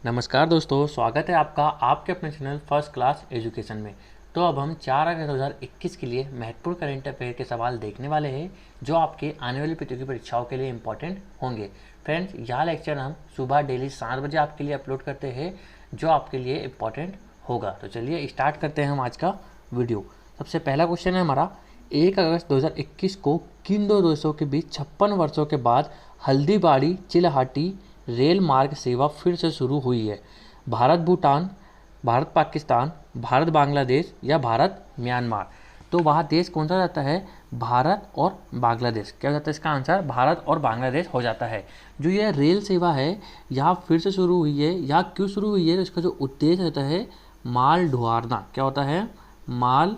नमस्कार दोस्तों, स्वागत है आपका आपके अपने चैनल फर्स्ट क्लास एजुकेशन में। तो अब हम 4 अगस्त 2021 के लिए महत्वपूर्ण करंट अफेयर के सवाल देखने वाले हैं जो आपके आने वाली प्रतियोगी परीक्षाओं के लिए इंपॉर्टेंट होंगे। फ्रेंड्स, यह लेक्चर हम सुबह डेली 7 बजे आपके लिए अपलोड करते हैं जो आपके लिए इंपॉर्टेंट होगा। तो चलिए स्टार्ट करते हैं हम आज का वीडियो। सबसे पहला क्वेश्चन है हमारा, 1 अगस्त 2021 को किन दो देशों के बीच 56 वर्षों के बाद हल्दीबाड़ी चिल्हाटी रेल मार्ग सेवा फिर से शुरू हुई है? भारत भूटान, भारत पाकिस्तान, भारत बांग्लादेश या भारत म्यांमार? तो वहाँ देश कौन सा जाता है? भारत और बांग्लादेश। क्या हो जाता है इसका आंसर? भारत और बांग्लादेश हो जाता है। जो ये रेल सेवा है यहाँ फिर से शुरू हुई है, यहाँ क्यों शुरू हुई है? तो इसका जो उद्देश्य होता है माल ढुआरना। क्या होता है? माल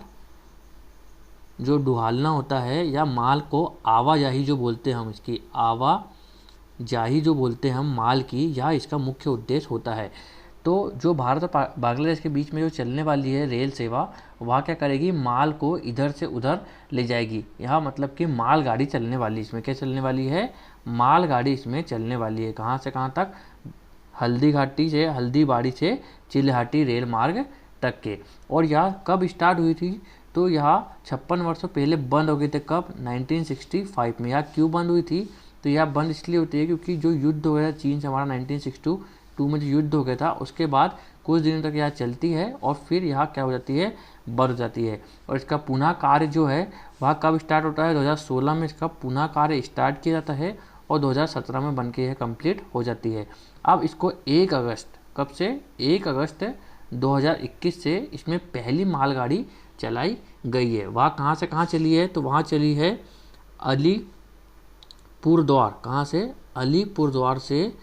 जो ढुआलना होता है या माल को आवाजाही जो बोलते हैं हम, इसकी आवाजाही जो बोलते हैं हम माल की, यह इसका मुख्य उद्देश्य होता है। तो जो भारत और बांग्लादेश के बीच में जो चलने वाली है रेल सेवा, वह क्या करेगी? माल को इधर से उधर ले जाएगी। यहाँ मतलब कि माल गाड़ी चलने वाली, इसमें क्या चलने वाली है? माल गाड़ी इसमें चलने वाली है। कहाँ से कहाँ तक? हल्दीबाड़ी से चिल्हाटी रेल मार्ग तक के। और यह कब स्टार्ट हुई थी? तो यह 56 वर्षों पहले बंद हो गई थी। कब? 1965 में। यह क्यों बंद हुई थी? तो यह बंद इसलिए होती है क्योंकि जो युद्ध हो गया था चीन से हमारा 1962 में जो युद्ध हो गया था, उसके बाद कुछ दिनों तक यह चलती है और फिर यह क्या हो जाती है? बंद हो जाती है। और इसका पुनः कार्य जो है वह कब स्टार्ट होता है? 2016 में इसका पुनः कार्य स्टार्ट किया जाता है और 2017 में बन के यह कंप्लीट हो जाती है। अब इसको 1 अगस्त, कब से? 1 अगस्त 2021 से इसमें पहली मालगाड़ी चलाई गई है। वह कहाँ से कहाँ चली है? तो वहाँ चली है अलीपुरद्वार। कहाँ से? अलीपुरद्वार से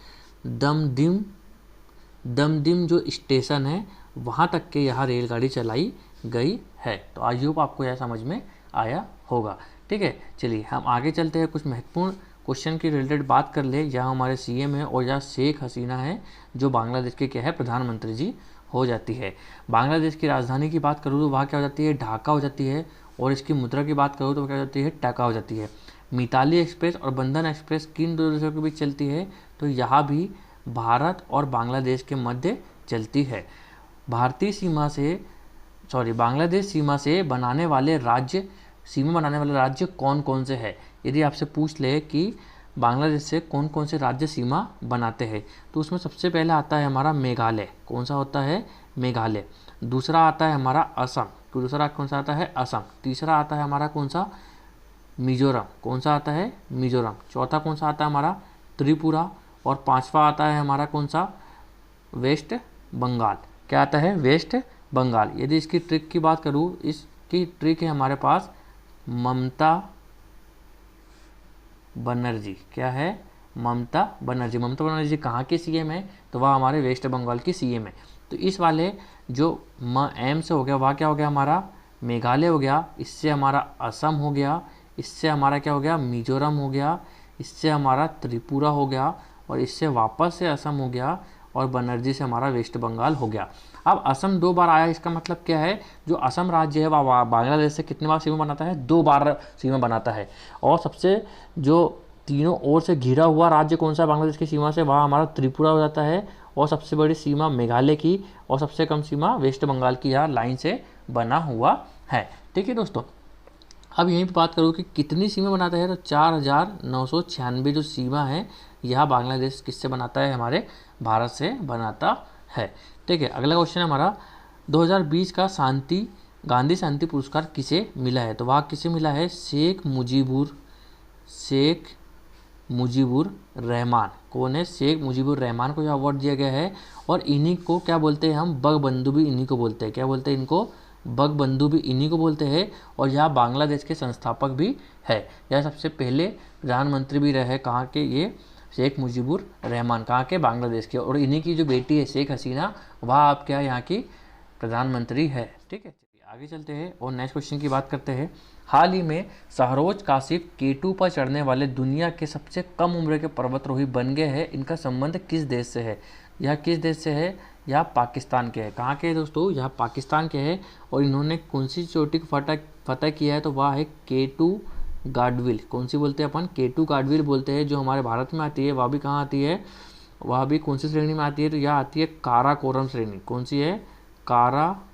दमदिम जो स्टेशन है वहाँ तक के यह रेलगाड़ी चलाई गई है। तो आई होप आपको यह समझ में आया होगा। ठीक है, चलिए हम आगे चलते हैं। कुछ महत्वपूर्ण क्वेश्चन की रिलेटेड बात कर ले। यहाँ हमारे सीएम है और यहाँ शेख हसीना है जो बांग्लादेश के क्या है? प्रधानमंत्री जी हो जाती है। बांग्लादेश की राजधानी की बात करूँ तो वहाँ क्या हो जाती है? ढाका हो जाती है। और इसकी मुद्रा की बात करूँ तो क्या हो जाती है? टका हो जाती है। मिताली एक्सप्रेस और बंधन एक्सप्रेस किन दो देशों के बीच चलती है? तो यहाँ भी भारत और बांग्लादेश के मध्य चलती है। बांग्लादेश सीमा बनाने वाले राज्य कौन कौन से हैं? यदि आपसे पूछ ले कि बांग्लादेश से कौन कौन से राज्य सीमा बनाते हैं, तो उसमें सबसे पहले आता है हमारा मेघालय। कौन सा होता है? मेघालय। दूसरा आता है हमारा असम। तो दूसरा कौन सा आता है? असम। तीसरा आता है हमारा कौन सा? मिजोरम। कौन सा आता है? मिजोरम। चौथा कौन सा आता है हमारा? त्रिपुरा। और पांचवा आता है हमारा कौन सा? वेस्ट बंगाल। क्या आता है? वेस्ट बंगाल। यदि इसकी ट्रिक की बात करूँ, इसकी ट्रिक है हमारे पास ममता बनर्जी। क्या है? ममता बनर्जी। ममता बनर्जी कहाँ की सीएम है? तो वह हमारे वेस्ट बंगाल की सीएम है। तो इस वाले जो एम से हो गया वह क्या हो गया हमारा? मेघालय हो गया। इससे हमारा असम हो गया। इससे हमारा क्या हो गया? मिजोरम हो गया। इससे हमारा त्रिपुरा हो गया। और इससे वापस से असम हो गया। और बनर्जी से हमारा वेस्ट बंगाल हो गया। अब असम 2 बार आया, इसका मतलब क्या है? जो असम राज्य है वह बांग्लादेश से कितने बार सीमा बनाता है? 2 बार सीमा बनाता है। और सबसे जो तीनों ओर से घिरा हुआ राज्य कौन सा बांग्लादेश की सीमा से? वह हमारा त्रिपुरा हो जाता है। और सबसे बड़ी सीमा मेघालय की और सबसे कम सीमा वेस्ट बंगाल की यहाँ लाइन से बना हुआ है। ठीक है दोस्तों, अब यहीं पर बात करूँ कि कितनी सीमा बनाता है, तो 4996 जो सीमा है यह बांग्लादेश किससे बनाता है? हमारे भारत से बनाता है। ठीक है, अगला क्वेश्चन है हमारा, 2020 का गांधी शांति पुरस्कार किसे मिला है? तो वह किसे मिला है? शेख मुजीबुर रहमान। कौन है? शेख मुजीबुर रहमान को यह अवार्ड दिया गया है। और इन्हीं को क्या बोलते हैं हम? बंगबंधु भी इन्हीं को बोलते हैं। क्या बोलते हैं इनको? बंगबंधु भी इन्हीं को बोलते हैं। और यह बांग्लादेश के संस्थापक भी है। यह सबसे पहले प्रधानमंत्री भी रहे। कहाँ के? ये शेख मुजीबुर रहमान। कहाँ के? बांग्लादेश के। और इन्हीं की जो बेटी है शेख हसीना, वह आप क्या यहाँ की प्रधानमंत्री है। ठीक है, आगे चलते हैं और नेक्स्ट क्वेश्चन की बात करते हैं। हाल ही में सरोज काशिफ K2 पर चढ़ने वाले दुनिया के सबसे कम उम्र के पर्वतारोही बन गए हैं। इनका संबंध किस देश से है? यह किस देश से है? यह पाकिस्तान के है। कहाँ के है दोस्तों? यह पाकिस्तान के है। और इन्होंने कौन सी चोटी को फतह किया है? तो वह है K2 गाडविल। कौन सी बोलते हैं अपन? K2 गाडविल बोलते हैं। जो हमारे भारत में आती है, वह भी कहाँ आती है? वह भी कौन सी श्रेणी में आती है, तो यह आती है काराकोरम श्रेणी। कौन सी है, काराकोरम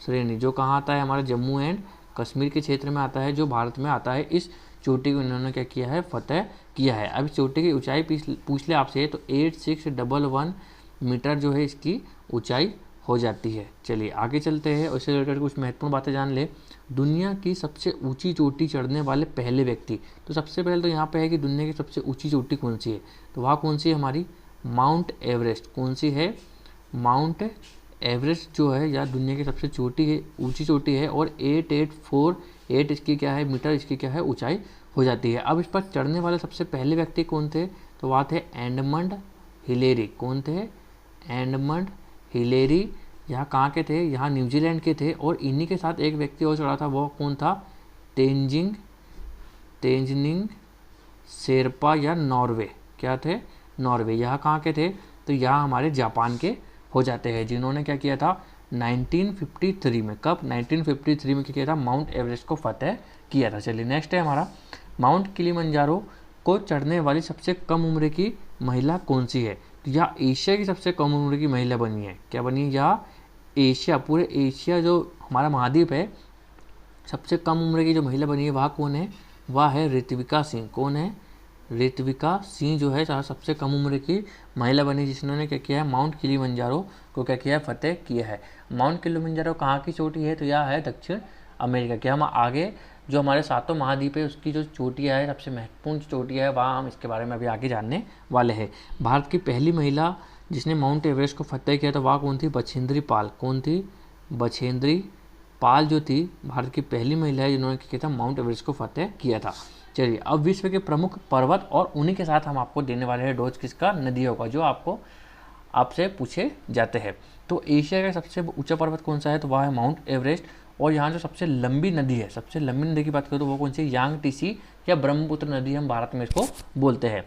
श्रेणी, जो कहाँ आता है, हमारे जम्मू एंड कश्मीर के क्षेत्र में आता है, जो भारत में आता है। इस चोटी को इन्होंने क्या किया है, फतेह किया है। अब इस चोटी की ऊंचाई पूछ ले आपसे तो 8611 मीटर जो है इसकी ऊंचाई हो जाती है। चलिए आगे चलते हैं, उससे रिलेटेड कुछ महत्वपूर्ण बातें जान ले। दुनिया की सबसे ऊंची चोटी चढ़ने वाले पहले व्यक्ति, तो सबसे पहले तो यहाँ पे है कि दुनिया की सबसे ऊंची चोटी कौन सी है, तो वह कौन सी है, हमारी माउंट एवरेस्ट। कौन सी है, माउंट एवरेस्ट जो है या दुनिया की सबसे छोटी है, ऊंची चोटी है, और 8848 इसकी क्या है, मीटर इसकी क्या है, ऊंचाई हो जाती है। अब इस पर चढ़ने वाले सबसे पहले व्यक्ति कौन थे, तो वह थे एडमंड हिलेरी। कौन थे, एडमंड हिलेरी। यहाँ कहाँ के थे, यहाँ न्यूजीलैंड के थे। और इन्हीं के साथ एक व्यक्ति और चढ़ा था, वो कौन था, तेंजिंग शेरपा या नॉर्वे। क्या थे, नॉर्वे। यहाँ कहाँ के थे, तो यहाँ हमारे जापान के हो जाते हैं, जिन्होंने क्या किया था 1953 में। कब, 1953 में क्या किया था, माउंट एवरेस्ट को फतेह किया था। चलिए नेक्स्ट है हमारा, माउंट किलिमंजारो को चढ़ने वाली सबसे कम उम्र की महिला कौन सी है, तो यह एशिया की सबसे कम उम्र की महिला बनी है। क्या बनी है, यह एशिया, पूरे एशिया जो हमारा महाद्वीप है, सबसे कम उम्र की जो महिला बनी है वह कौन है, वह है ऋत्विका सिंह। कौन है, ऋत्विका सिंह जो है सबसे कम उम्र की महिला बनी, जिन्होंने क्या किया है, माउंट किलिमंजारो को क्या किया है, फतेह किया है। माउंट किलिमंजारो कहाँ की चोटी है, तो यह है दक्षिण अमेरिका। क्या हम आगे जो हमारे सातों महाद्वीप है उसकी जो चोटियाँ है, सबसे महत्वपूर्ण चोटियाँ है, वहाँ हम इसके बारे में अभी आगे जानने वाले हैं। भारत की पहली महिला जिसने माउंट एवरेस्ट को फतेह किया था वह कौन थी, बछेंद्री पाल। कौन थी, बछेंद्री पाल जो थी भारत की पहली महिला है जिन्होंने क्या किया था, माउंट एवरेस्ट को फतेह किया था। चलिए अब विश्व के प्रमुख पर्वत, और उन्हीं के साथ हम आपको देने वाले हैं डोज किसका, नदियों का, जो आपको आपसे पूछे जाते हैं। तो एशिया का सबसे ऊंचा पर्वत कौन सा है, तो वह है माउंट एवरेस्ट। और यहाँ जो सबसे लंबी नदी है, सबसे लंबी नदी की बात करें तो वो कौन सी, यांग टीसी या ब्रह्मपुत्र नदी हम भारत में इसको बोलते हैं।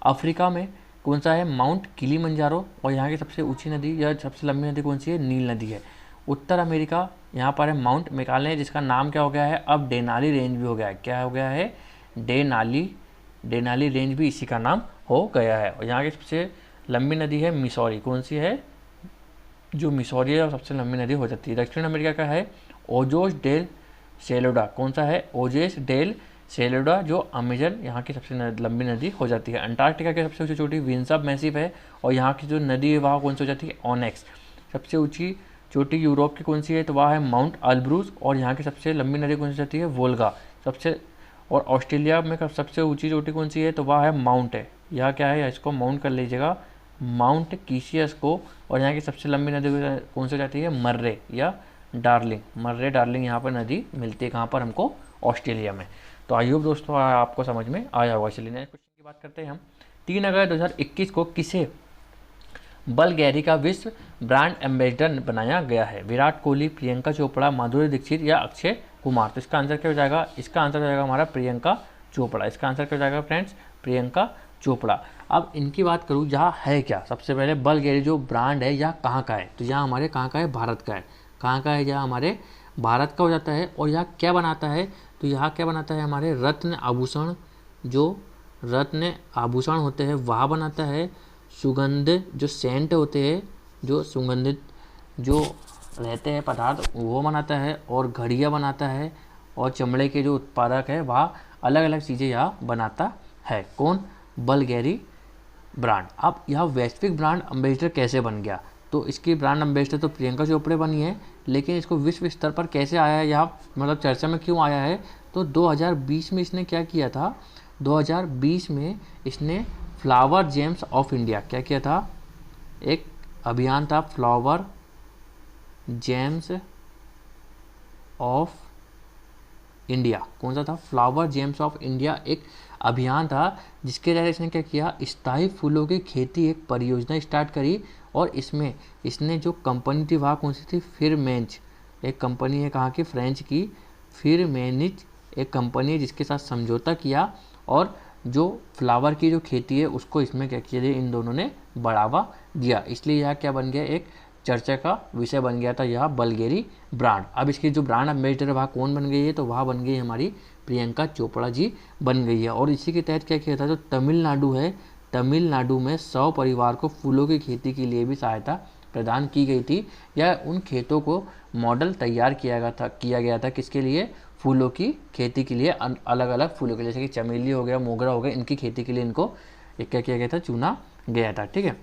अफ्रीका में कौन सा है, माउंट किलिमंजारो। और यहाँ की सबसे ऊंची नदी या सबसे लंबी नदी कौन सी है, नील नदी है। उत्तर अमेरिका यहाँ पर है माउंट मेकाले, जिसका नाम क्या हो गया है, अब डेनाली रेंज भी हो गया है। क्या हो गया है, डेनाली रेंज भी इसी का नाम हो गया है। और यहाँ की सबसे लंबी नदी है मिसौरी। कौन सी है, जो मिसौरी है सबसे लंबी नदी हो जाती है। दक्षिण अमेरिका का है ओजोस डेल सेलोडा। कौन सा है, ओजेस डेल सेलोडा, जो अमेजन यहाँ की सबसे लंबी नदी हो जाती है। अंटार्कटिका की सबसे ऊंची चोटी विंसा मैसिव है, और यहाँ की जो नदी है वह कौन सी हो जाती है, ऑनेक्स। सबसे ऊंची चोटी यूरोप की कौन सी है, तो वह है माउंट अल्ब्रूज। और यहाँ की सबसे लंबी नदी कौन सी जाती है, वोल्गा। सबसे और ऑस्ट्रेलिया में सबसे ऊंची चोटी कौन सी है, तो वह है माउंट है, यह क्या है, इसको माउंट कर लीजिएगा, माउंट कीशियस को। और यहाँ की सबसे लंबी नदी कौन सी जाती है, मर्रे या डार्लिंग। मर्रे डार्लिंग यहाँ पर नदी मिलती है, कहाँ पर हमको, ऑस्ट्रेलिया में। तो आई होप दोस्तों आपको समझ में आया होगा। चलिए नेक्स्ट क्वेश्चन की बात करते हैं हम। 3 अगस्त 2021 को किसे बल्गेरी का विश्व ब्रांड एम्बेसडर बनाया गया है, विराट कोहली, प्रियंका चोपड़ा, माधुरी दीक्षित या अक्षय कुमार। तो इसका आंसर क्या हो जाएगा, इसका आंसर हो जाएगा हमारा प्रियंका चोपड़ा। इसका आंसर क्या हो जाएगा फ्रेंड्स, प्रियंका चोपड़ा। अब इनकी बात करूँ, यहाँ है क्या, सबसे पहले बल्गेरी जो ब्रांड है यह कहाँ का है, तो यहाँ हमारे कहाँ का है, भारत का है। कहाँ का है, यहाँ हमारे भारत का हो जाता है। और यहाँ क्या बनाता है, तो यहाँ क्या बनाता है, हमारे रत्न आभूषण, जो रत्न आभूषण होते हैं वह बनाता है। सुगंध जो सेंट होते हैं, जो सुगंधित जो रहते हैं पदार्थ वो बनाता है। और घड़ियाँ बनाता है। और चमड़े के जो उत्पादक है वह अलग अलग चीज़ें यहाँ बनाता है। कौन, बल्गेरी ब्रांड। अब यह वैश्विक ब्रांड एम्बेसडर कैसे बन गया, तो इसकी ब्रांड एम्बेसडर तो प्रियंका चोपड़ा बनी है, लेकिन इसको विश्व स्तर पर कैसे आया है, यहाँ मतलब चर्चा में क्यों आया है, तो 2020 में इसने क्या किया था, 2020 में इसने फ्लावर जेम्स ऑफ इंडिया, क्या किया था, एक अभियान था फ्लावर जेम्स ऑफ इंडिया। कौन सा था, फ्लावर जेम्स ऑफ इंडिया, एक अभियान था जिसके तहत इसने क्या किया, स्थायी फूलों की खेती एक परियोजना स्टार्ट करी। और इसमें इसने जो कंपनी थी वह कौन सी थी, फिरमेंच, एक कंपनी है कहाँ की, फ्रेंच की फिरमेनिच एक कंपनी है, जिसके साथ समझौता किया। और जो फ्लावर की जो खेती है उसको इसमें क्या किया, इन दोनों ने बढ़ावा दिया। इसलिए यह क्या बन गया, एक चर्चा का विषय बन गया था यह बल्गेरी ब्रांड। अब इसकी जो ब्रांड एम्बेसडर है वह कौन बन गई है, तो वह बन गई हमारी प्रियंका चोपड़ा जी बन गई है। और इसी के तहत क्या किया था, जो तमिलनाडु है, तमिलनाडु में 100 परिवार को फूलों की खेती के लिए भी सहायता प्रदान की गई थी, या उन खेतों को मॉडल तैयार किया गया था किसके लिए, फूलों की खेती के लिए, अलग अलग फूलों के लिए, जैसे कि चमेली हो गया, मोगरा हो गया, इनकी खेती के लिए इनको क्या किया गया था, चुना गया था। ठीक है।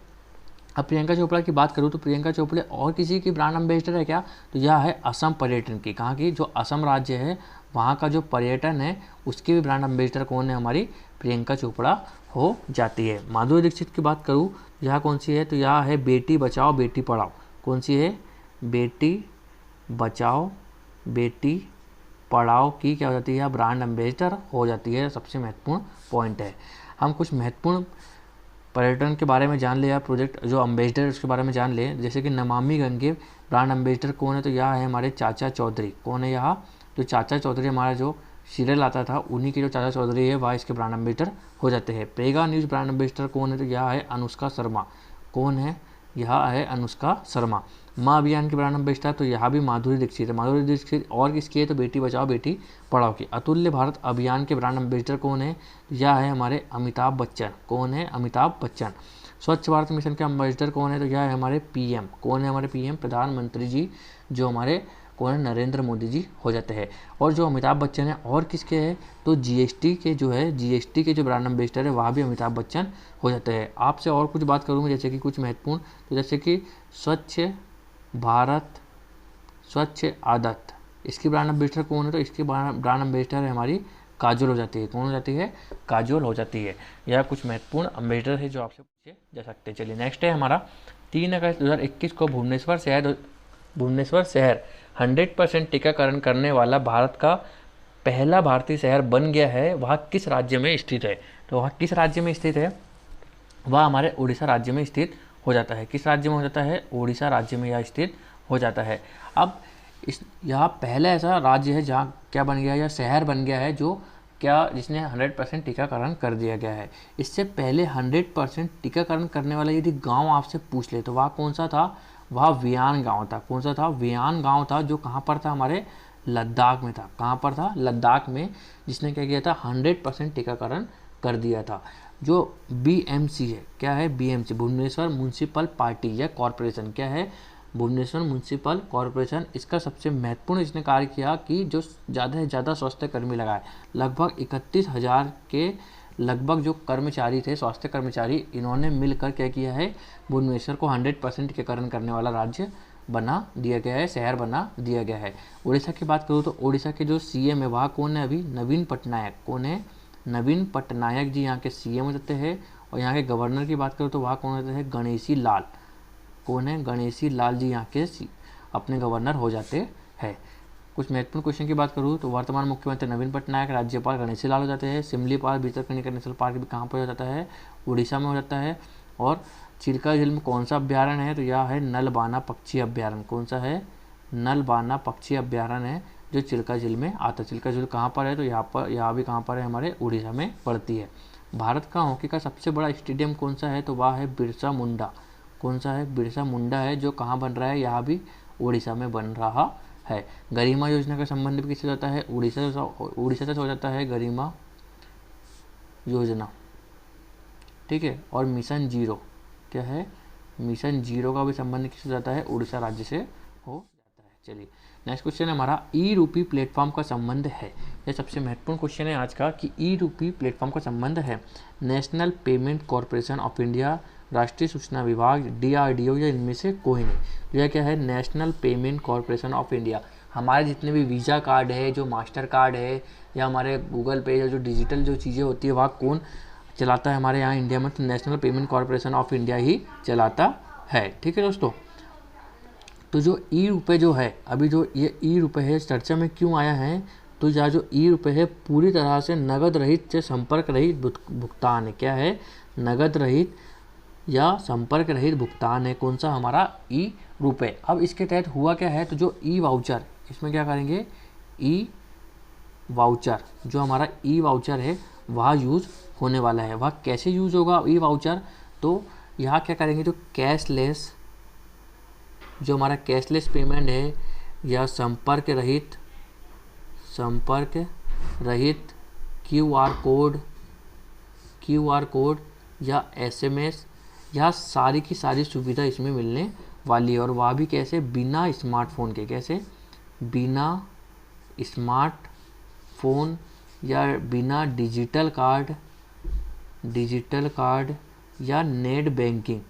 अब प्रियंका चोपड़ा की बात करूँ तो प्रियंका चोपड़ा और किसी की ब्रांड एम्बेसडर है क्या, तो यह है असम पर्यटन की। कहाँ की, जो असम राज्य है वहाँ का जो पर्यटन है उसकी भी ब्रांड एम्बेसडर कौन है, हमारी प्रियंका चोपड़ा हो जाती है। माधुरी दीक्षित की बात करूँ यह कौन सी है, तो यह है बेटी बचाओ बेटी पढ़ाओ। कौन सी है, बेटी बचाओ बेटी पढ़ाओ की क्या हो जाती है, ब्रांड एम्बेसडर हो जाती है। सबसे महत्वपूर्ण पॉइंट है। हम कुछ महत्वपूर्ण पर्यटन के बारे में जान ले, या प्रोजेक्ट जो अम्बेसडर उसके बारे में जान ले, जैसे कि नमामि गंगे ब्रांड एम्बेसडर कौन है, तो यह है हमारे चाचा चौधरी। कौन है यह, तो चाचा चौधरी हमारा जो सीरियल आता था उन्हीं के जो चाचा चौधरी है वह इसके ब्रांड एम्बेसडर हो जाते हैं। प्रेगा न्यूज़ ब्रांड एम्बेसडर कौन है, तो यह है अनुष्का शर्मा। कौन है, यह है अनुष्का शर्मा। माँ अभियान के ब्रांड एम्बेसडर तो यह भी माधुरी दीक्षित है। माधुरी दीक्षित और किसकी है, तो बेटी बचाओ बेटी पढ़ाओ की। अतुल्य भारत अभियान के ब्रांड एम्बेसडर कौन है, यह है हमारे अमिताभ बच्चन। कौन है, अमिताभ बच्चन। स्वच्छ भारत मिशन के एम्बेसडर कौन है, तो यह है हमारे पीएम। कौन है, हमारे पीएम प्रधानमंत्री जी, जो हमारे कौन है, नरेंद्र मोदी जी हो जाते हैं। और जो अमिताभ बच्चन है और किसके हैं, तो जीएसटी के जो है, जीएसटी के जो ब्रांड एम्बेसडर है वह भी अमिताभ बच्चन हो जाते हैं। आपसे और कुछ बात करूँगा जैसे कि कुछ महत्वपूर्ण, तो जैसे कि स्वच्छ भारत स्वच्छ आदत, इसकी ब्रांड एम्बेसडर कौन है, तो इसकी ब्रांड एम्बेसडर है हमारी काजोल हो जाती है। कौन हो जाती है, काजोल हो जाती है। यह कुछ महत्वपूर्ण एम्बेसडर है जो आपसे पूछे जा सकते हैं। चलिए नेक्स्ट है हमारा 3 अगस्त 2021 को भुवनेश्वर शहर 100% टीकाकरण करने वाला भारत का पहला भारतीय शहर बन गया है। वह किस राज्य में स्थित है, तो वह किस राज्य में स्थित है, वह हमारे उड़ीसा राज्य में स्थित हो जाता है। किस राज्य में हो जाता है, उड़ीसा राज्य में यह स्थित हो जाता है। अब यहाँ पहला ऐसा राज्य है जहाँ क्या बन गया, या शहर बन गया है जो क्या, जिसने 100% टीकाकरण कर दिया गया है। इससे पहले 100% टीकाकरण करने वाला यदि गांव आपसे पूछ ले तो वह कौन सा था, वह वियान गांव था। कौन सा था, वियान गांव था, जो कहाँ पर था, हमारे लद्दाख में था। कहाँ पर था, लद्दाख में, जिसने क्या किया था, 100% टीकाकरण कर दिया था। जो बीएमसी है, क्या है, बीएमसी भुवनेश्वर म्यूनसिपल पार्टी या कॉरपोरेशन, क्या है, भुवनेश्वर म्यूनसिपल कॉरपोरेशन। इसका सबसे महत्वपूर्ण इसने कार्य किया कि जो ज़्यादा से ज़्यादा स्वास्थ्य कर्मी लगाए, लगभग 31,000 के लगभग जो कर्मचारी थे, स्वास्थ्य कर्मचारी, इन्होंने मिलकर क्या किया है, भुवनेश्वर को 100% टीकाकरण करने वाला राज्य बना दिया गया है, शहर बना दिया गया है। उड़ीसा की बात करूँ तो उड़ीसा के जो सीएम है वह कौन है, अभी नवीन पटनायक। कौन है, नवीन पटनायक जी यहाँ के सीएम होते हैं। और यहाँ के गवर्नर की बात करूँ तो वह कौन होते हैं, गणेशी लाल। कौन है, गणेशी लाल जी यहाँ के अपने गवर्नर हो जाते हैं। कुछ महत्वपूर्ण क्वेश्चन की बात करूँ तो वर्तमान मुख्यमंत्री नवीन पटनायक, राज्यपाल गणेशी लाल हो जाते हैं। सिमलीपाल भितरकनिका नेशनल पार्क भी कहाँ पर हो जाता है, उड़ीसा में हो जाता है। और चिल्का झील में कौन सा अभ्यारण्य है, तो यह है नलबाना पक्षी अभ्यारण्य। कौन सा है, नलबाना पक्षी अभ्यारण्य है जो चिल्का झील में आता है। चिल्का झील कहाँ पर है, तो यहाँ भी कहाँ पर है, हमारे उड़ीसा में पड़ती है। भारत का हॉकी का सबसे बड़ा स्टेडियम कौन सा है, तो वह है बिरसा मुंडा। कौन सा है, बिरसा मुंडा है, जो कहाँ बन रहा है, यहाँ भी उड़ीसा में बन रहा है। गरिमा योजना का संबंध भी किससे होता है, उड़ीसा से हो जाता है गरिमा योजना। ठीक है। और मिशन जीरो, क्या है, मिशन जीरो का भी संबंध किससे जाता है, उड़ीसा राज्य से हो जाता है। चलिए नेक्स्ट क्वेश्चन है हमारा, ई रूपी प्लेटफॉर्म का संबंध है। यह सबसे महत्वपूर्ण क्वेश्चन है आज का कि ई रूपी प्लेटफॉर्म का संबंध है national payment corporation of India, राष्ट्रीय सूचना विभाग, DRDO या इनमें से कोई नहीं। तो यह क्या है, national payment corporation of India. हमारे जितने भी वीज़ा कार्ड है, जो मास्टर कार्ड है, या हमारे गूगल पे या जो डिजिटल जो चीज़ें होती है वह कौन चलाता है हमारे यहाँ इंडिया में, तो national payment corporation of India ही चलाता है। ठीक है दोस्तों। तो जो ई रुपये जो है, अभी जो ये ई रुपये है चर्चा में क्यों आया है, तो यह जो ई रुपये है पूरी तरह से नगद रहित से संपर्क रहित भुगतान है। क्या है, नगद रहित या संपर्क रहित भुगतान है। कौन सा, हमारा ई रुपये। अब इसके तहत हुआ क्या है, तो जो ई वाउचर, इसमें क्या करेंगे, ई वाउचर, जो हमारा ई वाउचर है वह यूज़ होने वाला है। वह कैसे यूज़ होगा ई वाउचर, तो यहाँ क्या करेंगे, तो कैशलेस, जो हमारा कैशलेस पेमेंट है या संपर्क रहित क्यूआर कोड या SMS, यह सारी की सारी सुविधा इसमें मिलने वाली है। और वह भी कैसे, बिना स्मार्टफोन के। कैसे, बिना स्मार्टफोन या बिना डिजिटल कार्ड या नेट बैंकिंग,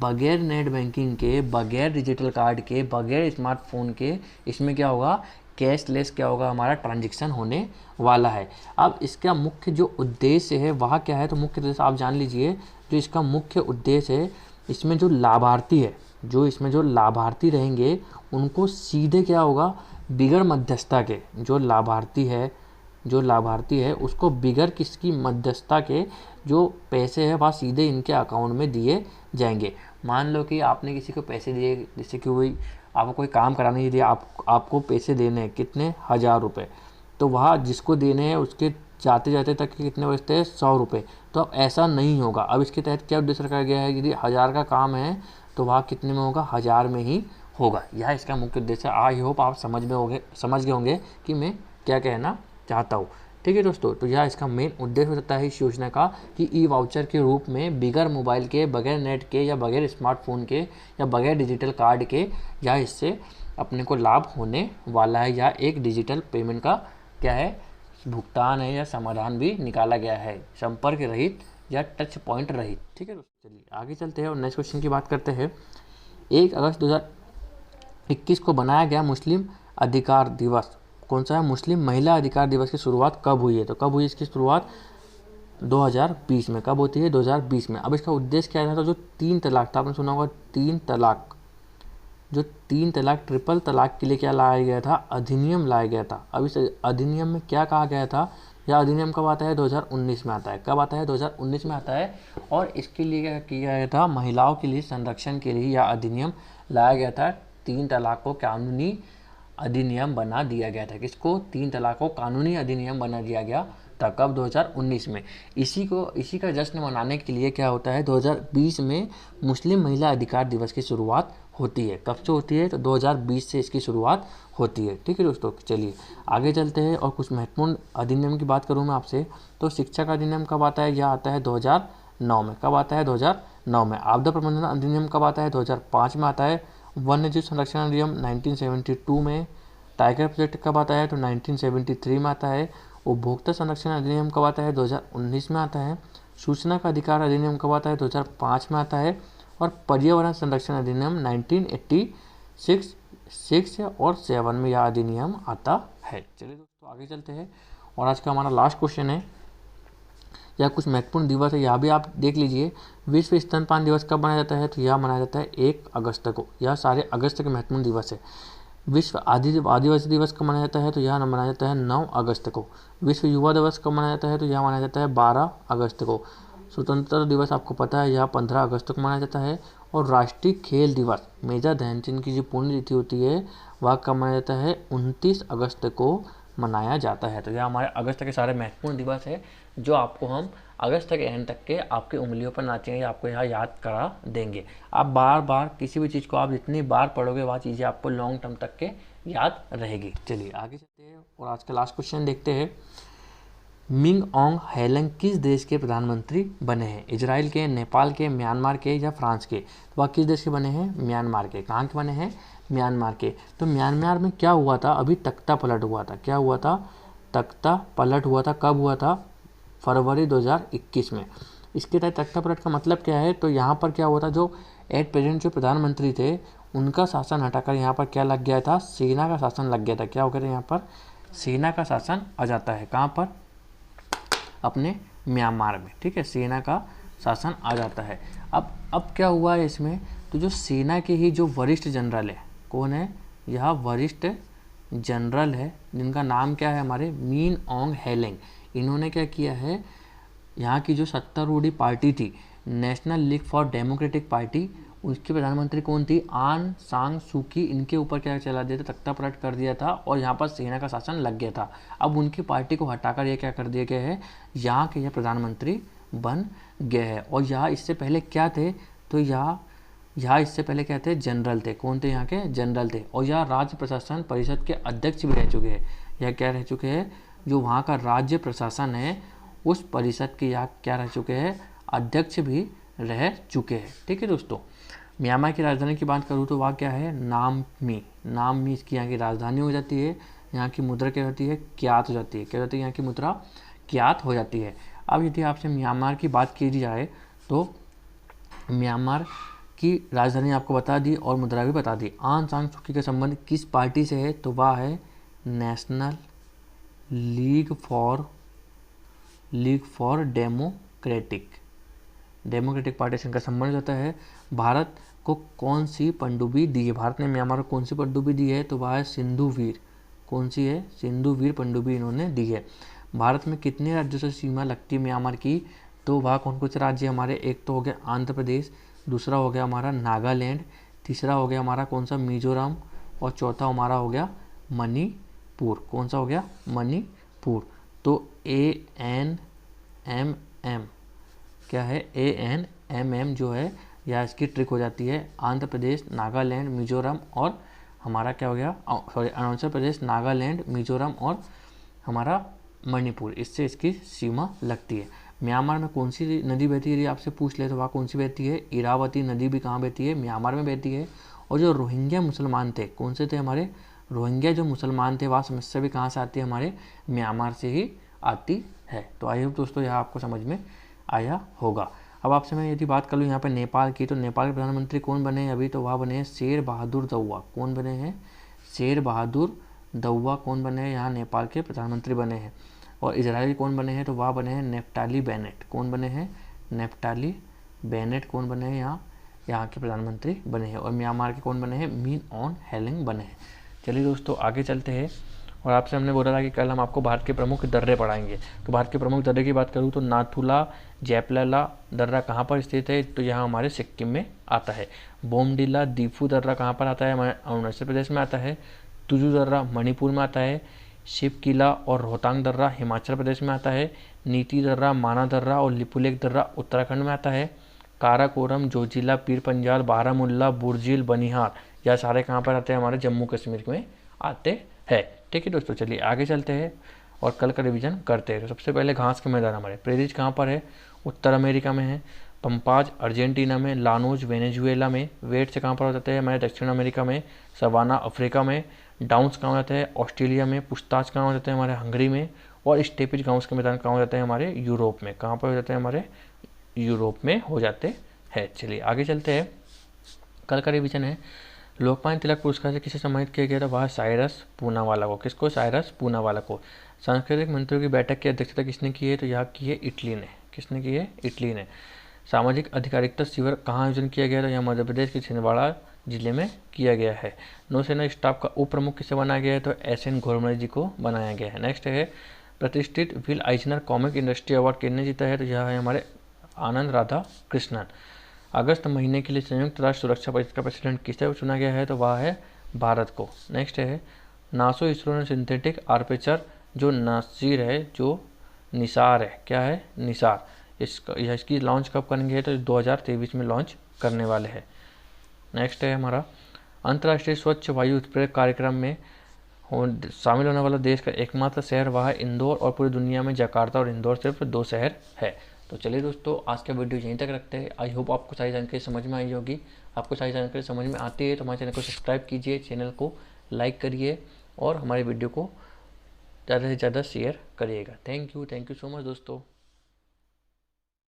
बगैर नेट बैंकिंग के, बगैर डिजिटल कार्ड के, बगैर स्मार्टफोन के इसमें क्या होगा, कैशलेस क्या होगा, हमारा ट्रांजैक्शन होने वाला है। अब इसका मुख्य जो उद्देश्य है वह क्या है, तो मुख्य उद्देश्य आप जान लीजिए। जो इसका मुख्य उद्देश्य है, इसमें जो लाभार्थी है, जो इसमें जो लाभार्थी रहेंगे उनको सीधे क्या होगा, बिगर मध्यस्थता के, जो लाभार्थी है उसको बिगर किसकी मध्यस्थता के जो पैसे है वह सीधे इनके अकाउंट में दिए जाएंगे। मान लो कि आपने किसी को पैसे दिए, जैसे कि कोई आपको कोई काम कराने के लिए आपको पैसे देने हैं, कितने, 1000 रुपये, तो वह जिसको देने हैं उसके जाते जाते तक कितने बचते हैं, 100 रुपये। तो अब ऐसा नहीं होगा। अब इसके तहत क्या उद्देश्य रखा गया है, यदि 1000 का काम है तो वह कितने में होगा, 1000 में ही होगा। यह इसका मुख्य उद्देश्य है। आई होप आप समझ गए होंगे कि मैं क्या कहना चाहता हूँ। ठीक है दोस्तों, तो यह इसका मेन उद्देश्य हो सकता है इस योजना का कि ई वाउचर के रूप में बिगर मोबाइल के, बगैर नेट के या बगैर स्मार्टफोन के या बगैर डिजिटल कार्ड के या इससे अपने को लाभ होने वाला है। या एक डिजिटल पेमेंट का क्या है, भुगतान है या समाधान भी निकाला गया है, संपर्क रहित या टच पॉइंट रहित। ठीक है दोस्तों, चलिए आगे चलते हैं और नेक्स्ट क्वेश्चन की बात करते हैं। 1 अगस्त 2021 को बनाया गया मुस्लिम अधिकार दिवस कौन सा है, मुस्लिम महिला अधिकार दिवस की शुरुआत कब हुई है, तो कब हुई इसकी शुरुआत, 2020 में। कब होती है, 2020 में। अब इसका उद्देश्य क्या था, तो जो 3 तलाक था, आपने सुना होगा 3 तलाक, जो 3 तलाक, ट्रिपल तलाक के लिए क्या लाया गया था, अधिनियम लाया गया था। अब इस अधिनियम में क्या कहा गया था, यह अधिनियम कब आता है, 2019 में आता है। कब आता है, 2019 में आता है। और इसके लिए क्या किया गया था, महिलाओं के लिए संरक्षण के लिए यह अधिनियम लाया गया था। 3 तलाक को कानूनी अधिनियम बना दिया गया था। किसको, 3 तलाक को कानूनी अधिनियम बना दिया गया था। कब, 2019 में। इसी का जश्न मनाने के लिए क्या होता है, 2020 में मुस्लिम महिला अधिकार दिवस की शुरुआत होती है। कब से होती है, तो 2020 से इसकी शुरुआत होती है। ठीक है दोस्तों, चलिए आगे चलते हैं और कुछ महत्वपूर्ण अधिनियम की बात करूँ मैं आपसे, तो शिक्षा का अधिनियम कब आता है, यह आता है 2009 में। कब आता है, 2009 में। आपदा प्रबंधन अधिनियम कब आता है, 2005 में आता है। वन्य जीव संरक्षण अधिनियम 1972 में। टाइगर प्रोजेक्ट कब आता है, तो 1973 में आता है। उपभोक्ता संरक्षण अधिनियम कब आता है, 2019 में आता है। सूचना का अधिकार अधिनियम कब आता है, 2005 में आता है। और पर्यावरण संरक्षण अधिनियम 1986 और 7 में यह अधिनियम आता है। चलिए दोस्तों आगे चलते हैं और आज का हमारा लास्ट क्वेश्चन है, या कुछ महत्वपूर्ण दिवस है, यह भी आप देख लीजिए। विश्व स्तनपान दिवस कब मनाया जाता है, तो यह मनाया जाता है 1 अगस्त को। यह सारे अगस्त के महत्वपूर्ण दिवस है। विश्व आदिवासी दिवस कब मनाया जाता है, तो यह मनाया जाता है 9 अगस्त को। विश्व युवा दिवस कब मनाया जाता है, तो यह मनाया जाता है 12 अगस्त को। स्वतंत्रता दिवस आपको पता है, यह 15 अगस्त को मनाया जाता है। और राष्ट्रीय खेल दिवस, मेजर ध्यानचंद की जो पुण्यतिथि होती है वह कब मनाया जाता है, 29 अगस्त को मनाया जाता है। तो यह हमारे अगस्त के सारे महत्वपूर्ण दिवस है जो आपको हम अगस्त के एंड तक के आपके उंगलियों पर नाचेंगे, आपको यहाँ याद करा देंगे। आप बार बार किसी भी चीज़ को आप जितनी बार पढ़ोगे वह चीज़ें आपको लॉन्ग टर्म तक के याद रहेगी। चलिए आगे चलते हैं और आज का लास्ट क्वेश्चन देखते हैं। मिंग ऑन्ग हैलेंग किस देश के प्रधानमंत्री बने हैं, इजराइल के, नेपाल के, म्यांमार के या फ्रांस के। तो वह किस देश के बने हैं, म्यांमार के। कहाँ के बने हैं, म्यांमार के। तो म्यांमार में क्या हुआ था, अभी तख्ता पलट हुआ था। क्या हुआ था, तख्ता पलट हुआ था। कब हुआ था, फरवरी 2021 में। इसके तहत तख्ता पलट का मतलब क्या है, तो यहाँ पर क्या हुआ था, जो एट प्रेजेंट जो प्रधानमंत्री थे उनका शासन हटाकर यहाँ पर क्या लग गया था, सेना का शासन लग गया था। क्या हो गया था, यहाँ पर सेना का शासन आ जाता है। कहाँ पर, अपने म्यांमार में। ठीक है, सेना का शासन आ जाता है। अब क्या हुआ है इसमें, तो जो सेना के ही जो वरिष्ठ जनरल है, कौन है, यह वरिष्ठ जनरल है जिनका नाम क्या है, हमारे मिन ऑन्ग हैलेंग। इन्होंने क्या किया है, यहाँ की जो सत्तारूढ़ी पार्टी थी, national league for democratic party, उसकी प्रधानमंत्री कौन थी, आन सांग सूकी। इनके ऊपर क्या चला दिया था, तख्ता पलट कर दिया था और यहाँ पर सेना का शासन लग गया था। अब उनकी पार्टी को हटाकर ये क्या कर दिया गया है, यहाँ के यह प्रधानमंत्री बन गए हैं। और यहाँ इससे पहले क्या थे, तो यहाँ इससे पहले क्या थे, जनरल थे। कौन थे, यहाँ के जनरल थे। और यह राज्य प्रशासन परिषद के अध्यक्ष भी रह चुके हैं। यह क्या रह चुके हैं, जो वहाँ का राज्य प्रशासन है उस परिषद के यहाँ क्या रह चुके हैं, अध्यक्ष भी रह चुके हैं। ठीक है दोस्तों, म्यांमार की राजधानी की बात करूँ तो वह क्या है, नाममी इसकी यहाँ की राजधानी हो जाती है। यहाँ की मुद्रा क्या होती है, क्यात हो जाती है। क्या होती है, यहाँ की मुद्रा क्यात हो जाती है। अब यदि आपसे म्यांमार की बात की जाए तो म्यांमार की राजधानी आपको बता दी और मुद्रा भी बता दी। आंग सान सू की का संबंध किस पार्टी से है, तो वह है national league for democratic party से इनका संबंध होता है। भारत को कौन सी पनडुब्बी दी है, भारत ने म्यांमार को कौन सी पनडुब्बी दी है, तो वह है सिंधु वीर। कौन सी है, सिंधु वीर पनडुब्बी इन्होंने दी है। भारत में कितने राज्यों से सीमा लगती है म्यांमार की, तो वह कौन कौन से राज्य हमारे, एक तो हो गया आंध्र प्रदेश, दूसरा हो गया हमारा नागालैंड, तीसरा हो गया हमारा कौन सा, मिजोरम, और चौथा हमारा हो गया मणिपुर। कौन सा हो गया, मणिपुर। तो ANMM क्या है, ANMM जो है या इसकी ट्रिक हो जाती है आंध्र प्रदेश, नागालैंड, मिजोरम और हमारा क्या हो गया, सॉरी अरुणाचल प्रदेश, नागालैंड, मिजोरम और हमारा मणिपुर, इससे इसकी सीमा लगती है। म्यांमार में कौन सी नदी बहती है, यदि आपसे पूछ ले तो वहाँ कौन सी बहती है, इरावती नदी भी कहाँ बहती है, म्यांमार में बहती है। और जो रोहिंग्या मुसलमान थे, कौन से थे हमारे, रोहिंग्या जो मुसलमान थे, वह समस्या भी कहाँ से आती है, हमारे म्यांमार से ही आती है। तो आई होप दोस्तों यह आपको समझ में आया होगा। अब आपसे मैं यदि बात कर लूँ यहाँ पे नेपाल की, तो नेपाल के प्रधानमंत्री कौन बने हैं अभी, तो वह बने हैं शेर बहादुर दौआ। कौन बने हैं, शेर बहादुर दौआ कौन बने हैं, यहाँ नेपाल के प्रधानमंत्री बने हैं। और इजराइल कौन बने हैं, तो वह बने हैं नेफ्ताली बेनेट। कौन बने हैं, नेफ्ताली बेनेट कौन बने हैं, यहाँ के प्रधानमंत्री बने हैं। और म्यांमार के कौन बने हैं, मिन ऑन हेलिंग बने हैं। चलिए दोस्तों आगे चलते हैं। और आपसे हमने बोला था कि कल हम आपको भारत के प्रमुख दर्रे पढ़ाएंगे। तो भारत के प्रमुख दर्रे की बात करूँ तो नाथुला जैपलाला दर्रा कहाँ पर स्थित है, तो यहाँ हमारे सिक्किम में आता है। बोमडिला दीफू दर्रा कहाँ पर आता है, हमारे अरुणाचल प्रदेश में आता है। तुजू दर्रा मणिपुर में आता है। शिव किला और रोहतांग दर्रा हिमाचल प्रदेश में आता है। नीति दर्रा, माना दर्रा और लिपुलेख दर्रा उत्तराखंड में आता है। काराकोरम, जोजिला, पीर पंजाल, बारामुल्ला, बुर्जिल, बनिहार, यह सारे कहाँ पर आते हैं, हमारे जम्मू कश्मीर में आते हैं। ठीक है दोस्तों, चलिए आगे चलते हैं और कल का रिवीजन करते हैं। तो सबसे पहले घास के मैदान हमारे प्रेरिज कहाँ पर है, उत्तर अमेरिका में है। पंपाज अर्जेंटीना में, लानोज वेनेजुएला में। वेट से कहाँ पर हो जाते हैं, हमारे दक्षिण अमेरिका में। सवाना अफ्रीका में। डाउन्स कहाँ हो जाते हैं, ऑस्ट्रेलिया में। पुस्ताच कहाँ हो जाते हैं, हमारे हंगरी में। और स्टेपिज गाउस के मैदान कहाँ हो जाते हैं, हमारे यूरोप में। कहाँ पर हो जाते हैं, हमारे यूरोप में हो जाते हैं। चलिए आगे चलते हैं। कल का रिवीजन है, लोकमान्य तिलक पुरस्कार से किसे सम्मानित किया गया था, वह साइरस पूनावाला को। किसको, साइरस पूनावाला को। सांस्कृतिक मंत्रियों की बैठक की अध्यक्षता किसने की है, तो यह की है इटली ने। किसने की है, इटली ने। सामाजिक अधिकारिता शिविर कहाँ आयोजन किया गया था, यह मध्य प्रदेश के छिंदवाड़ा जिले में किया गया है। नौसेना स्टाफ का उप प्रमुख किसे बनाया गया है, तो SN घोरमले जी को बनाया गया है। नेक्स्ट है, प्रतिष्ठित विल आइजनर कॉमिक इंडस्ट्री अवार्ड किसने जीता है, तो यह है हमारे आनंद राधा कृष्णन। अगस्त महीने के लिए संयुक्त राष्ट्र सुरक्षा परिषद का प्रेसिडेंट किसे चुना गया है, तो वह है भारत को। नेक्स्ट है, नासो इसरो ने सिंथेटिक आर्पेचर जो निसार है, क्या है, निसार, इसकी लॉन्च कब करेंगे, तो 2023 में लॉन्च करने वाले हैं। नेक्स्ट है हमारा, अंतर्राष्ट्रीय स्वच्छ वायु उत्प्रेरक कार्यक्रम में शामिल होने वाला देश का एकमात्र शहर वह है इंदौर। और पूरी दुनिया में जकार्ता और इंदौर सिर्फ 2 शहर है। तो चलिए दोस्तों आज का वीडियो यहीं तक रखते हैं। आई होप आपको सारी जानकारी समझ में आई होगी। आपको सारी जानकारी समझ में आती है तो हमारे चैनल को सब्सक्राइब कीजिए, चैनल को लाइक करिए और हमारे वीडियो को ज़्यादा से ज़्यादा शेयर करिएगा। थैंक यू सो मच दोस्तों।